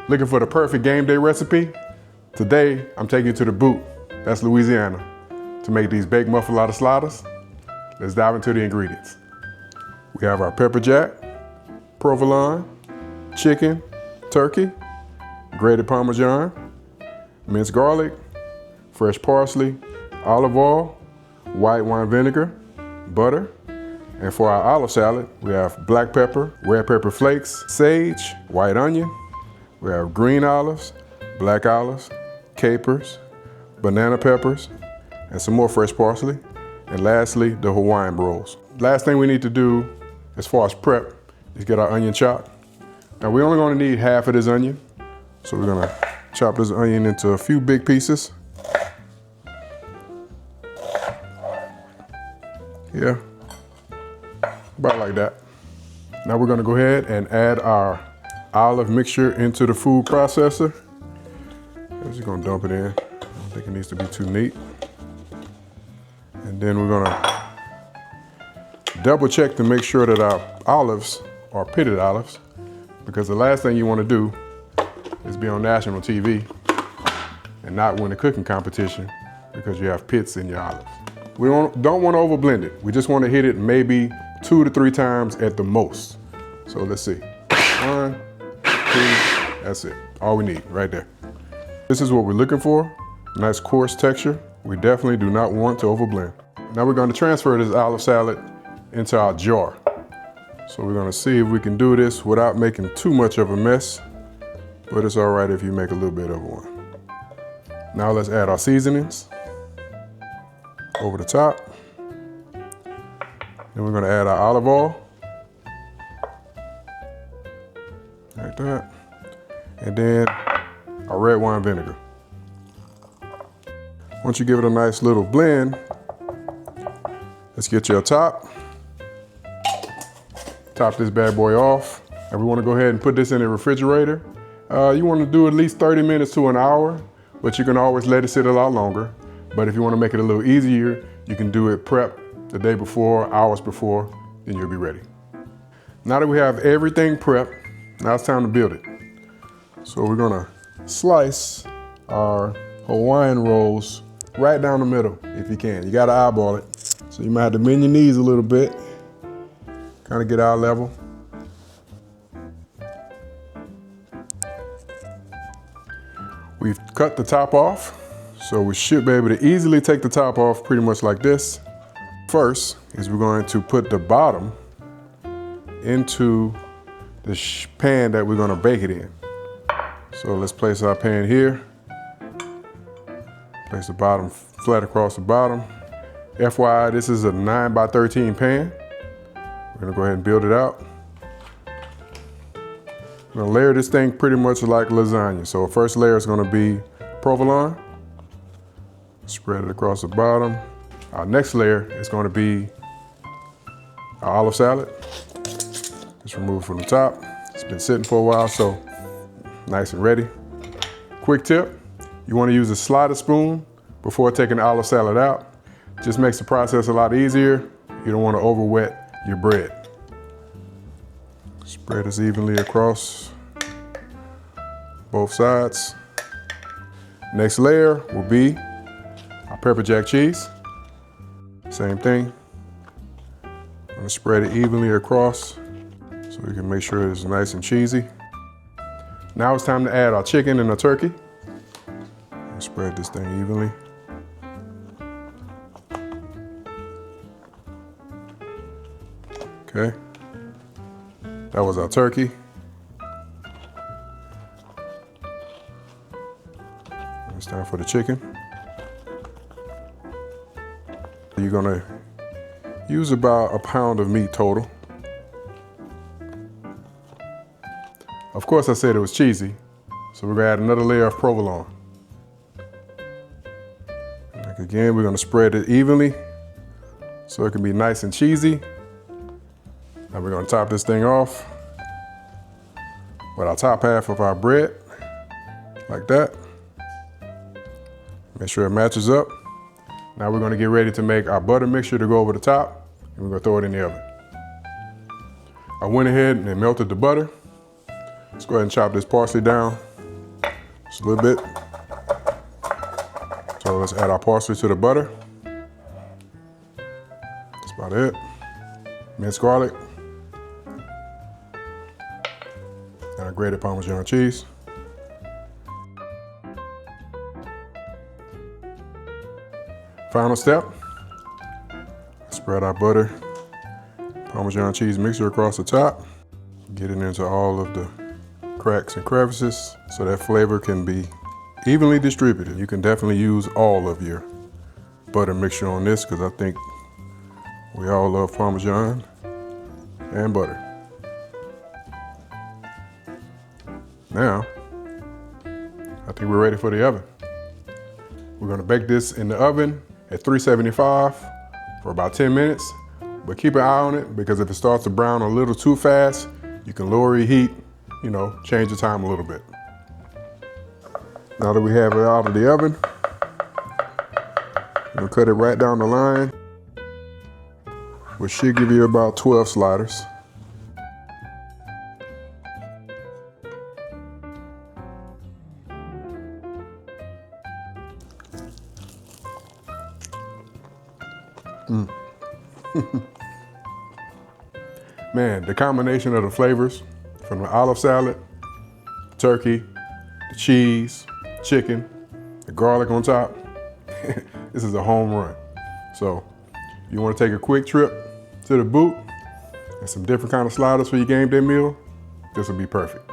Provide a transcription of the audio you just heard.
Looking for the perfect game day recipe? Today, I'm taking you to the boot, that's Louisiana, to make these baked muffuletta sliders. Let's dive into the ingredients. We have our pepper jack, provolone, chicken, turkey, grated parmesan, minced garlic, fresh parsley, olive oil, white wine vinegar, butter, and for our olive salad, we have black pepper, red pepper flakes, sage, white onion. We have green olives, black olives, capers, banana peppers, and some more fresh parsley. And lastly, the Hawaiian rolls. Last thing we need to do as far as prep is get our onion chopped. Now we're only gonna need half of this onion. So we're gonna chop this onion into a few big pieces. Yeah, about like that. Now we're gonna go ahead and add our olive mixture into the food processor. I'm just gonna dump it in. I don't think it needs to be too neat. And then we're gonna double check to make sure that our olives are pitted olives, because the last thing you wanna do is be on national TV and not win a cooking competition because you have pits in your olives. We don't wanna overblend it. We just wanna hit it maybe 2 to 3 times at the most. So let's see. 1, 2, that's it. All we need right there. This is what we're looking for. Nice coarse texture. We definitely do not want to overblend. Now we're going to transfer this olive salad into our jar. So we're going to see if we can do this without making too much of a mess, but it's all right if you make a little bit of one. Now let's add our seasonings over the top. Then we're going to add our olive oil. Like that. And then our red wine vinegar. Once you give it a nice little blend, let's get you a top. Top this bad boy off. And we want to go ahead and put this in the refrigerator. You want to do at least 30 minutes to an hour, but you can always let it sit a lot longer. But if you want to make it a little easier, you can do it prep the day before, hours before, then you'll be ready. Now that we have everything prepped, now it's time to build it. So we're gonna slice our Hawaiian rolls right down the middle if you can. You gotta eyeball it. So you might have to bend your knees a little bit, kind of get eye level. We've cut the top off, so we should be able to easily take the top off pretty much like this. First is we're going to put the bottom into the pan that we're gonna bake it in. So let's place our pan here. Place the bottom flat across the bottom. FYI, this is a 9 by 13 pan. We're gonna go ahead and build it out. We're gonna layer this thing pretty much like lasagna. So our first layer is gonna be provolone. Spread it across the bottom. Our next layer is gonna be our olive salad. Just remove from the top. It's been sitting for a while, so nice and ready. Quick tip, you wanna use a slider spoon before taking the olive salad out. Just makes the process a lot easier. You don't wanna over wet your bread. Spread this evenly across both sides. Next layer will be our pepper jack cheese. Same thing. I'm gonna spread it evenly across so we can make sure it's nice and cheesy. Now it's time to add our chicken and our turkey. Spread this thing evenly. Okay. That was our turkey. It's time for the chicken. You're gonna use about a pound of meat total. Of course, I said it was cheesy, so we're gonna add another layer of provolone. Like again, we're gonna spread it evenly so it can be nice and cheesy. Now we're gonna top this thing off with our top half of our bread, like that. Make sure it matches up. Now we're gonna get ready to make our butter mixture to go over the top, and we're gonna throw it in the oven. I went ahead and melted the butter. Let's go ahead and chop this parsley down. Just a little bit. So let's add our parsley to the butter. That's about it. Minced garlic. And our grated parmesan cheese. Final step. Spread our butter, parmesan cheese mixture across the top. Get it into all of the cracks and crevices so that flavor can be evenly distributed. You can definitely use all of your butter mixture on this because I think we all love parmesan and butter. Now, I think we're ready for the oven. We're gonna bake this in the oven at 375 for about 10 minutes, but keep an eye on it because if it starts to brown a little too fast, you can lower your heat, you know, change the time a little bit. Now that we have it out of the oven, we'll cut it right down the line, which should give you about 12 sliders. Man, the combination of the flavors from the olive salad, turkey, the cheese, chicken, the garlic on top, this is a home run. So you want to take a quick trip to the boot and some different kind of sliders for your game day meal, this will be perfect.